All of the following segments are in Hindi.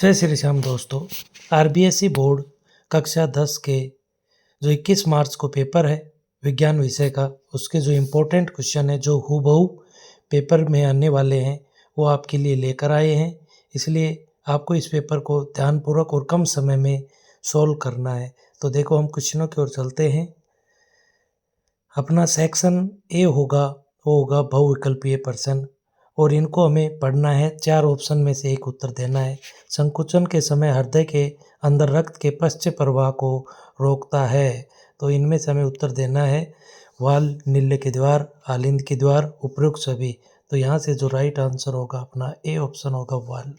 जय श्री श्याम दोस्तों। आरबीएसई बोर्ड कक्षा 10 के जो 21 मार्च को पेपर है विज्ञान विषय का, उसके जो इम्पोर्टेंट क्वेश्चन है जो हूबहू पेपर में आने वाले हैं वो आपके लिए लेकर आए हैं। इसलिए आपको इस पेपर को ध्यानपूर्वक और कम समय में सॉल्व करना है। तो देखो, हम क्वेश्चनों की ओर चलते हैं। अपना सेक्शन ए होगा, वो होगा बहुविकल्पीय प्रश्न, और इनको हमें पढ़ना है। 4 ऑप्शन में से एक उत्तर देना है। संकुचन के समय हृदय के अंदर रक्त के पश्च प्रवाह को रोकता है, तो इनमें से हमें उत्तर देना है वाल, नीले के द्वार, आलिंद के द्वार, उपयुक्त सभी। तो यहाँ से जो राइट आंसर होगा अपना ए ऑप्शन होगा वाल।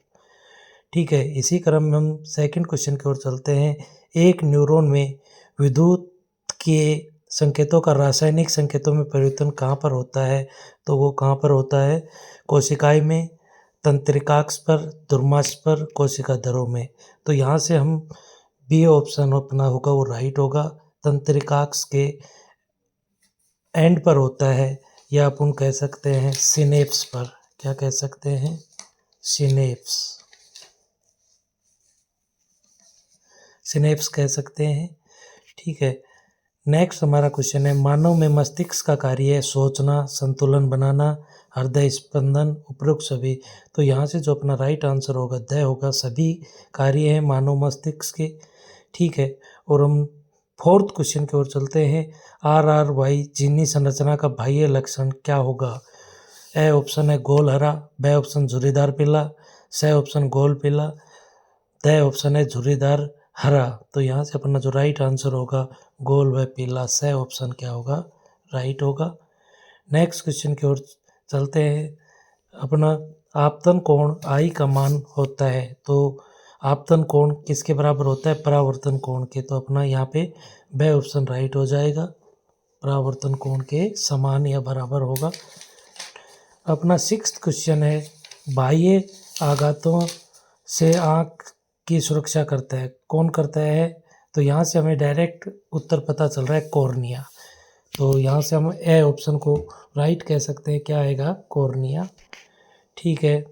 ठीक है, इसी क्रम में हम सेकंड क्वेश्चन की ओर चलते हैं। एक न्यूरॉन में विद्युत के संकेतों का रासायनिक संकेतों में परिवर्तन कहाँ पर होता है? तो वो कहाँ पर होता है? कोशिकाएं में, तंत्रिकाक्ष पर, दुर्मांस पर, कोशिका दरों में। तो यहाँ से हम बी ऑप्शन अपना होगा वो राइट होगा। तंत्रिकाक्ष के एंड पर होता है, या अपन कह सकते हैं सिनेप्स पर। क्या कह सकते हैं? सिनेप्स, सिनेप्स कह सकते हैं। ठीक है, नेक्स्ट हमारा क्वेश्चन है, मानव में मस्तिष्क का कार्य है सोचना, संतुलन बनाना, हृदय स्पंदन, उपयुक्त सभी। तो यहाँ से जो अपना राइट आंसर होगा द होगा, सभी कार्य हैं मानव मस्तिष्क के। ठीक है, और हम फोर्थ क्वेश्चन की ओर चलते हैं। RRY जीनी संरचना का बाह्य लक्षण क्या होगा? ए ऑप्शन है गोल हरा, बी ऑप्शन झुर्रीदार पीला, सी ऑप्शन गोल पीला, द ऑप्शन है झुर्रीदार हरा। तो यहाँ से अपना जो राइट आंसर होगा गोल व पीला, से ऑप्शन क्या होगा? राइट होगा। नेक्स्ट क्वेश्चन की ओर चलते हैं। अपना आपतन कोण आई का मान होता है, तो आपतन कोण किसके बराबर होता है? परावर्तन कोण के। तो अपना यहाँ पे बी ऑप्शन राइट हो जाएगा, परावर्तन कोण के समान या बराबर होगा। अपना सिक्स्थ क्वेश्चन है, बाह्य आघातों से आँख की सुरक्षा करता है, कौन करता है? तो यहाँ से हमें डायरेक्ट उत्तर पता चल रहा है कॉर्निया। तो यहाँ से हम ए ऑप्शन को राइट कह सकते हैं। क्या आएगा? कॉर्निया। ठीक है,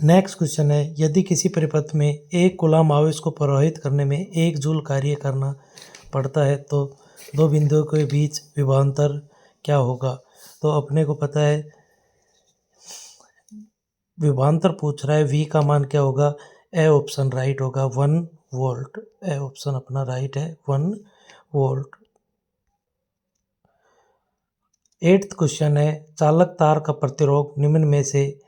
नेक्स्ट क्वेश्चन है, यदि किसी परिपथ में 1 कूलम्ब आवेश को प्रवाहित करने में 1 जूल कार्य करना पड़ता है, तो दो बिंदुओं के बीच विभवांतर क्या होगा? तो अपने को पता है विभवांतर पूछ रहा है, V का मान क्या होगा? ए ऑप्शन राइट होगा 1 वोल्ट। ए ऑप्शन अपना राइट है 1 वोल्ट। 8th क्वेश्चन है, चालक तार का प्रतिरोध निम्न में से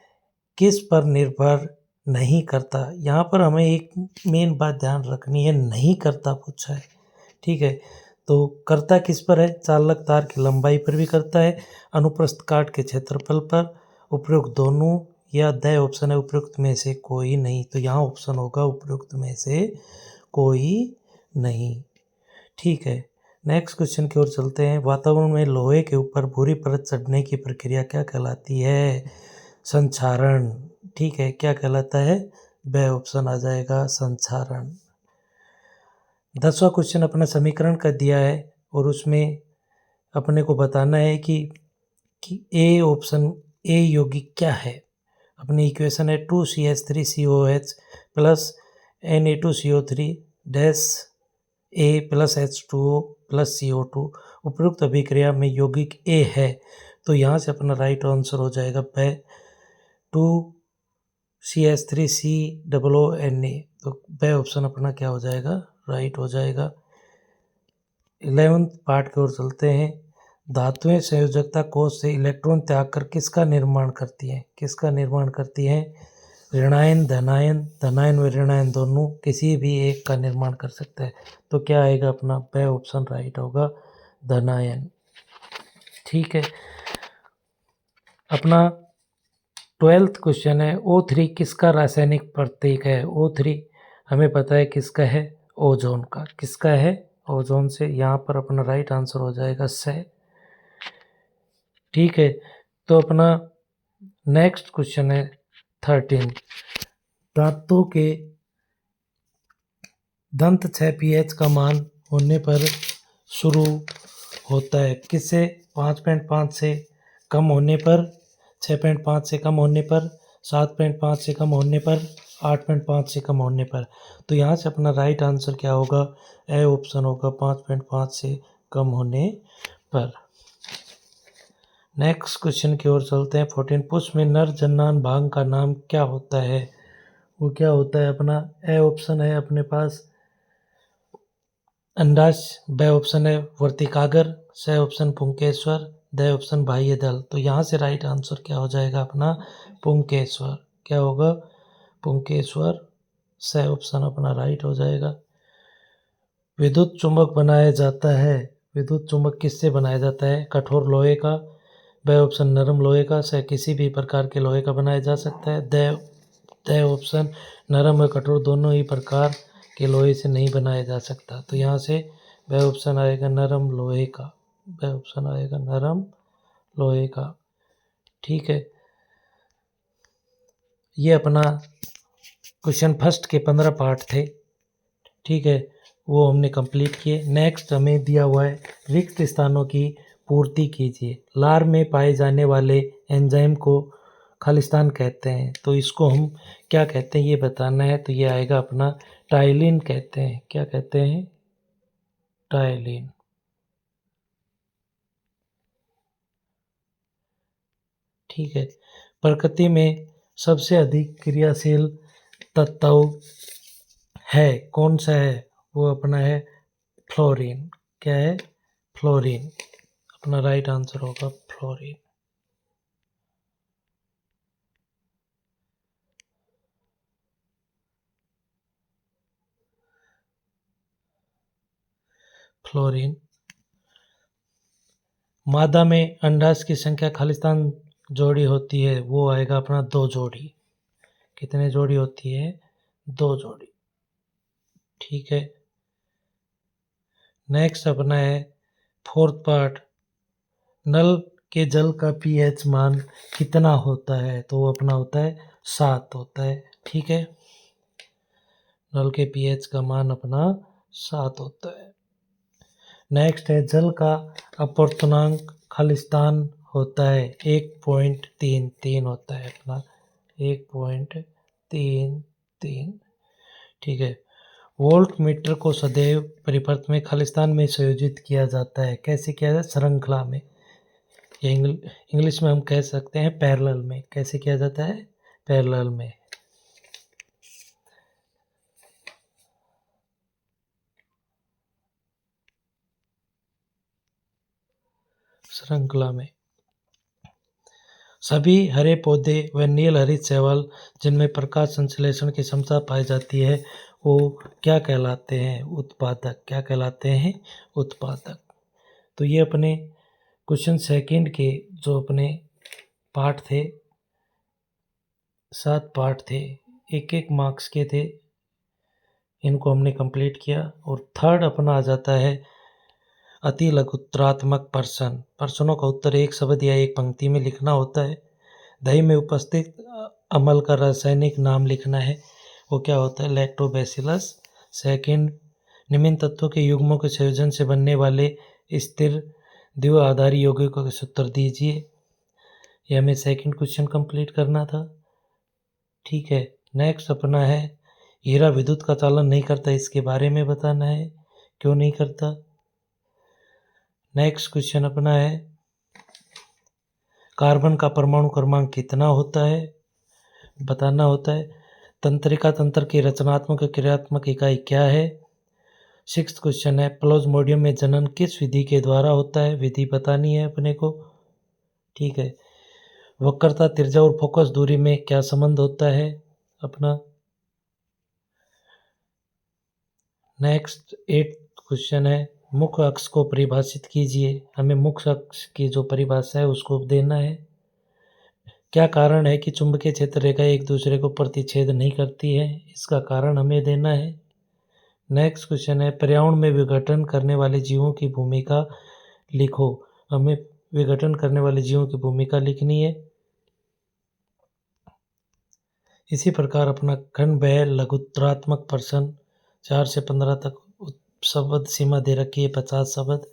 किस पर निर्भर नहीं करता? यहाँ पर हमें एक मेन बात ध्यान रखनी है, नहीं करता पूछा है। ठीक है, तो करता किस पर है? चालक तार की लंबाई पर भी करता है, अनुप्रस्थ काट के क्षेत्रफल पर, उपयुक्त दोनों, या द ऑप्शन है उपयुक्त में से कोई नहीं। तो यहाँ ऑप्शन होगा उपयुक्त में से कोई नहीं। ठीक है, नेक्स्ट क्वेश्चन की ओर चलते हैं। वातावरण में लोहे के ऊपर भूरी परत चढ़ने की प्रक्रिया क्या कहलाती है? संक्षारण। ठीक है, क्या कहलाता है? बे ऑप्शन आ जाएगा संक्षारण। 10वां क्वेश्चन अपना समीकरण का दिया है, और उसमें अपने को बताना है कि ए ऑप्शन ए यौगिक क्या है। अपनी इक्वेशन है 2CH3COH plus Na2CO3 dash A plus H2O plus CO2। उपयुक्त अभिक्रिया में यौगिक ए है, तो यहाँ से अपना राइट आंसर हो जाएगा 2CH3COONA। तो बे ऑप्शन अपना क्या हो जाएगा? राइट हो जाएगा। 11th पार्ट की ओर चलते हैं। धातुएं संयोजकता कोष से इलेक्ट्रॉन त्याग कर किसका निर्माण करती हैं? किसका निर्माण करती हैं? ऋणायन, धनायन, धनायन व ऋणायन दोनों किसी भी एक का निर्माण कर सकता है। तो क्या आएगा अपना? बे ऑप्शन राइट होगा धनायन। ठीक है, अपना 12th क्वेश्चन है, O3 किसका रासायनिक प्रतीक है? O3 हमें पता है किसका है? ओजोन का। किसका है? ओजोन से। यहाँ पर अपना राइट आंसर हो जाएगा से। ठीक है, तो अपना नेक्स्ट क्वेश्चन है 13। दांतों के दंत 6 pH का मान होने पर शुरू होता है, किससे? 5.5 से कम होने पर, 6.5 से कम होने पर, 7.5 से कम होने पर, 8.5 से कम होने पर। तो यहाँ से अपना राइट आंसर क्या होगा, ए ऑप्शन होगा 5.5 से कम होने पर। नेक्स्ट क्वेश्चन की ओर चलते हैं। 14 पुष्प में नर जन्नान भाग का नाम क्या होता है, वो क्या होता है अपना, ए ऑप्शन है अपने पास अंडाश, ब ऑप्शन है वर्तिकागर, स ऑप्शन पुंकेश्वर, द ऑप्शन बाह्य दल। तो यहाँ से राइट आंसर क्या हो जाएगा अपना पुंकेश्वर, क्या होगा पुंकेश्वर, स ऑप्शन अपना राइट हो जाएगा। विद्युत चुंबक बनाया जाता है, विद्युत चुंबक किससे बनाया जाता है, कठोर लोहे का, ब ऑप्शन नरम लोहे का, स किसी भी प्रकार के लोहे का बनाया जा सकता है, द ऑप्शन नरम और कठोर दोनों ही प्रकार के लोहे से नहीं बनाया जा सकता। तो यहाँ से ब ऑप्शन आएगा नरम लोहे का, ब ऑप्शन आएगा नरम लोहे का। ठीक है, ये अपना क्वेश्चन फर्स्ट के 15 पार्ट थे। ठीक है, वो हमने कंप्लीट किए। नेक्स्ट हमें दिया हुआ है रिक्त स्थानों की पूर्ति कीजिए। लार में पाए जाने वाले एंजाइम को खालिस्तान कहते हैं, तो इसको हम क्या कहते हैं ये बताना है। तो ये आएगा अपना टाइलिन कहते हैं, क्या कहते हैं, टाइलिन। ठीक है, प्रकृति में सबसे अधिक क्रियाशील तत्व है, कौन सा है, वो अपना है फ्लोरीन, क्या है फ्लोरीन, अपना राइट आंसर होगा फ्लोरीन। फ्लोरीन। मादा में अंडाशय की संख्या खालिस्तान जोड़ी होती है, वो आएगा अपना 2 जोड़ी। कितने जोड़ी होती है, 2 जोड़ी। ठीक है, नेक्स्ट अपना है फोर्थ पार्ट, नल के जल का पीएच मान कितना होता है, तो वो अपना होता है 7 होता है। ठीक है, नल के पीएच का मान अपना 7 होता है। नेक्स्ट है जल का अपवर्तनांक खालिस्तान होता है 1.33 होता है अपना 1.33। ठीक है, वोल्ट मीटर को सदैव परिपथ में खालिस्तान में संयोजित किया जाता है, कैसे किया जाता है, श्रृंखला में, या इंग्लिश में हम कह सकते हैं पैरेलल में। कैसे किया जाता है, पैरेलल में। श्रृंखला में। सभी हरे पौधे व नील हरित शैवाल जिनमें प्रकाश संश्लेषण की क्षमता पाई जाती है वो क्या कहलाते हैं, उत्पादक, क्या कहलाते हैं, उत्पादक। तो ये अपने क्वेश्चन सेकंड के जो अपने पार्ट थे, 7 पार्ट थे, 1-1 मार्क्स के थे, इनको हमने कंप्लीट किया। और थर्ड अपना आ जाता है अति लघुत्तरात्मक प्रश्न। प्रश्नों का उत्तर एक शब्द या एक पंक्ति में लिखना होता है। दही में उपस्थित अम्ल का रासायनिक नाम लिखना है, वो क्या होता है, लैक्टोबैसिलस। सेकंड, निम्न तत्वों के युग्मों के संयोजन से बनने वाले स्थिर द्विआधारी यौगिकों के सूत्र दीजिए। ये हमें सेकंड क्वेश्चन कंप्लीट करना था। ठीक है, नेक्स्ट अपना है हीरा विद्युत का चालन नहीं करता, इसके बारे में बताना है, क्यों नहीं करता। नेक्स्ट क्वेश्चन अपना है कार्बन का परमाणु क्रमांक कितना होता है, बताना होता है। तंत्रिका तंत्र की रचनात्मक और क्रियात्मक इकाई क्या है। 6th क्वेश्चन है प्लाज्मोडियम में जनन किस विधि के द्वारा होता है, विधि बतानी है अपने को। ठीक है, वक्रता, त्रिज्या और फोकस दूरी में क्या संबंध होता है अपना। नेक्स्ट 8th क्वेश्चन है मुख्य अक्ष को परिभाषित कीजिए। हमें मुख्य अक्ष की जो परिभाषा है उसको देना है। क्या कारण है कि चुंबकीय क्षेत्र रेखाएं एक दूसरे को प्रतिच्छेद नहीं करती है, इसका कारण हमें देना है। नेक्स्ट क्वेश्चन है पर्यावरण में विघटन करने वाले जीवों की भूमिका लिखो। हमें विघटन करने वाले जीवों की भूमिका लिखनी है। इसी प्रकार अपना खंड व लघुत्तरात्मक प्रश्न 4 से 15 तक शब्द सीमा दे रखी है, 50 शब्द।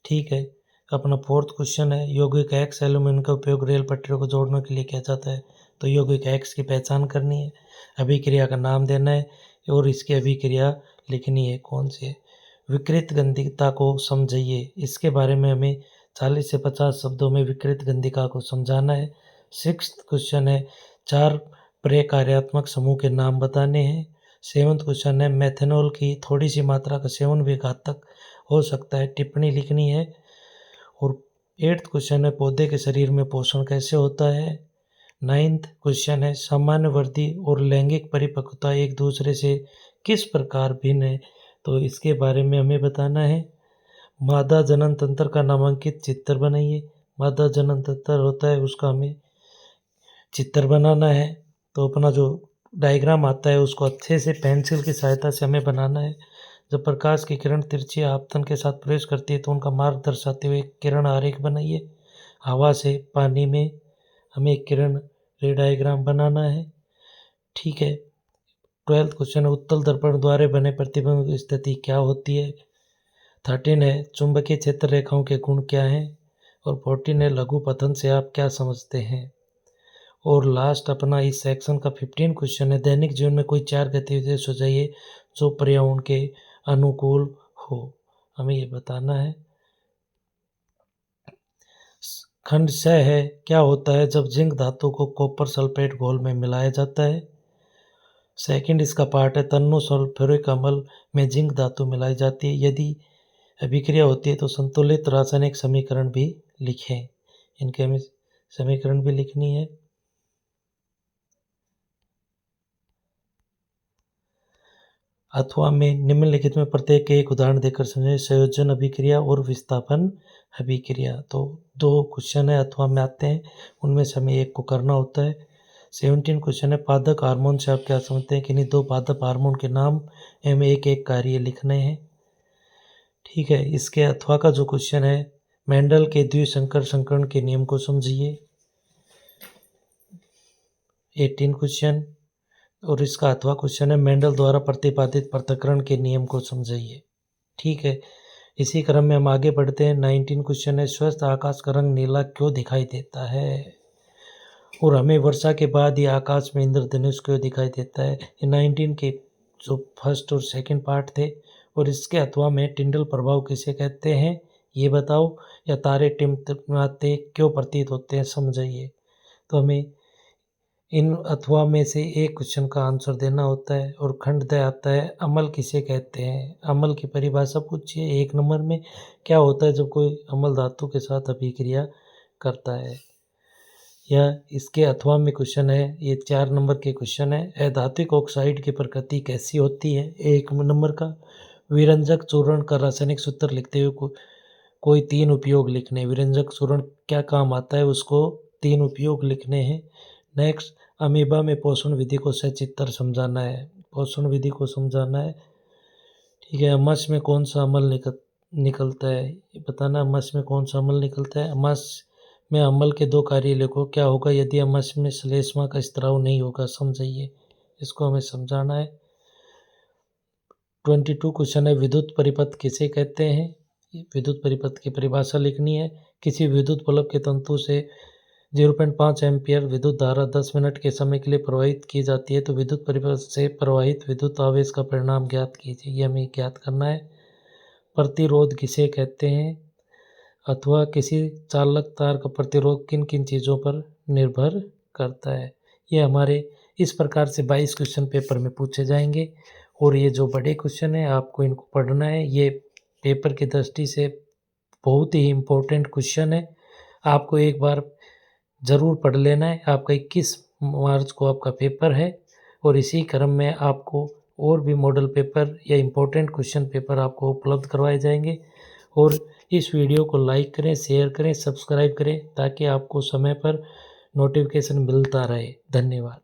ठीक है, अपना 4th क्वेश्चन है यौगिक एक्स एल्यूमिनियम का उपयोग रेल पटरियों को जोड़ने के लिए किया जाता है, तो यौगिक एक्स की पहचान करनी है। अभिक्रिया का नाम देना है और इसकी अभिक्रिया लिखनी है कौन सी है। विकृत गंधिका को समझिए, इसके बारे में हमें 40 से 50 शब्दों में विकृत गंधिका को समझाना है। 6th क्वेश्चन है 4 प्रकार्यात्मक समूह के नाम बताने हैं। 7th क्वेश्चन है मेथनॉल की थोड़ी सी मात्रा का सेवन भी घातक हो सकता है, टिप्पणी लिखनी है। और 8th क्वेश्चन है पौधे के शरीर में पोषण कैसे होता है। 9th क्वेश्चन है सामान्य वृद्धि और लैंगिक परिपक्वता एक दूसरे से किस प्रकार भिन्न है, तो इसके बारे में हमें बताना है। मादा जनन तंत्र का नामांकित चित्र बनाइए। मादा जनन तंत्र होता है उसका हमें चित्र बनाना है, तो अपना जो डायग्राम आता है उसको अच्छे से पेंसिल की सहायता से हमें बनाना है। जब प्रकाश की किरण तिरछी आपतन के साथ प्रवेश करती है तो उनका मार्ग दर्शाते हुए किरण आरेख बनाइए। हवा से पानी में हमें किरण रे डायग्राम बनाना है। ठीक है। 12th क्वेश्चन है उत्तल दर्पण द्वारा बने प्रतिबिंब की स्थिति क्या होती है। 13 है चुंबकीय क्षेत्र रेखाओं के गुण क्या हैं। और 14 है लघु पतन से आप क्या समझते हैं। और लास्ट अपना इस सेक्शन का 15 क्वेश्चन है दैनिक जीवन में कोई 4 गतिविधियां सुझाइए जो पर्यावरण के अनुकूल हो, हमें ये बताना है। खंड 6 है क्या होता है जब जिंक धातु को कॉपर सल्फेट घोल में मिलाया जाता है। सेकंड इसका पार्ट है तन्नो सल्फ्यूरिक अम्ल में जिंक धातु मिलाई जाती है, यदि अभिक्रिया होती है तो संतुलित रासायनिक समीकरण भी लिखें। इनके हमें समीकरण भी लिखनी है। अथवा में निम्नलिखित में प्रत्येक के एक उदाहरण देकर समझें। संयोजन अभिक्रिया और विस्थापन अभिक्रिया, तो 2 क्वेश्चन है अथवा में आते हैं, उनमें से हमें एक को करना होता है। 17 क्वेश्चन है पादप हार्मोन से आप क्या समझते हैं, किन्हीं 2 पादप हार्मोन के नाम एवं एक एक कार्य लिखने हैं। ठीक है। इसके अथवा का जो क्वेश्चन है मेंडल के द्विसंकर संकरण के नियम को समझिए। 18 क्वेश्चन और इसका अथवा क्वेश्चन है मेंडल द्वारा प्रतिपादित पृथक्करण के नियम को समझाइए। ठीक है। इसी क्रम में हम आगे बढ़ते हैं। 19 क्वेश्चन है स्वस्थ आकाश का रंग नीला क्यों दिखाई देता है। और हमें वर्षा के बाद ही आकाश में इंद्रधनुष क्यों दिखाई देता है। ये 19 के जो फर्स्ट और सेकंड पार्ट थे। और इसके अथवा में टिंडल प्रभाव किसे कहते हैं ये बताओ, या तारे टिमटिमाते क्यों प्रतीत होते हैं समझाइए। तो हमें इन अथवा में से एक क्वेश्चन का आंसर देना होता है। और खंड 10 आता है अमल किसे कहते हैं, अमल की परिभाषा पूछिए। 1 नंबर में क्या होता है जब कोई अमल धातु के साथ अभिक्रिया करता है। या इसके अथवा में क्वेश्चन है, ये 4 नंबर के क्वेश्चन है अधात्विक ऑक्साइड की प्रकृति कैसी होती है। 1 नंबर का विरंजक चूर्ण का रासायनिक सूत्र लिखते हुए कोई 3 उपयोग लिखने। विरंजक चूर्ण क्या काम आता है उसको 3 उपयोग लिखने हैं। नेक्स्ट अमीबा में पोषण विधि को सचित्र समझाना है, पोषण विधि को समझाना है। ठीक है। अमाश में कौन सा अमल निकलता है ये बताना। अमाश में कौन सा अमल निकलता है। अमाश में अमल के 2 कार्य लिखो। क्या होगा यदि अमाश में श्लेष्मा का स्त्राव नहीं होगा समझाइए, इसको हमें समझाना है। 22 क्वेश्चन है विद्युत परिपथ किसे कहते हैं। विद्युत परिपथ की परिभाषा लिखनी है। किसी विद्युत बल्ब के तंतु से 0.5 एम्पियर विद्युत धारा 10 मिनट के समय के लिए प्रवाहित की जाती है तो विद्युत परिपथ से प्रवाहित विद्युत आवेश का परिणाम ज्ञात कीजिए, ये हमें ज्ञात करना है। प्रतिरोध किसे कहते हैं, अथवा किसी चालक तार का प्रतिरोध किन किन चीज़ों पर निर्भर करता है। ये हमारे इस प्रकार से 22 क्वेश्चन पेपर में पूछे जाएंगे। और ये जो बड़े क्वेश्चन हैं आपको इनको पढ़ना है। ये पेपर की दृष्टि से बहुत ही इम्पोर्टेंट क्वेश्चन है, आपको एक बार ज़रूर पढ़ लेना है। आपका 21 मार्च को आपका पेपर है और इसी क्रम में आपको और भी मॉडल पेपर या इम्पोर्टेंट क्वेश्चन पेपर आपको उपलब्ध करवाए जाएंगे। और इस वीडियो को लाइक करें, शेयर करें, सब्सक्राइब करें ताकि आपको समय पर नोटिफिकेशन मिलता रहे। धन्यवाद।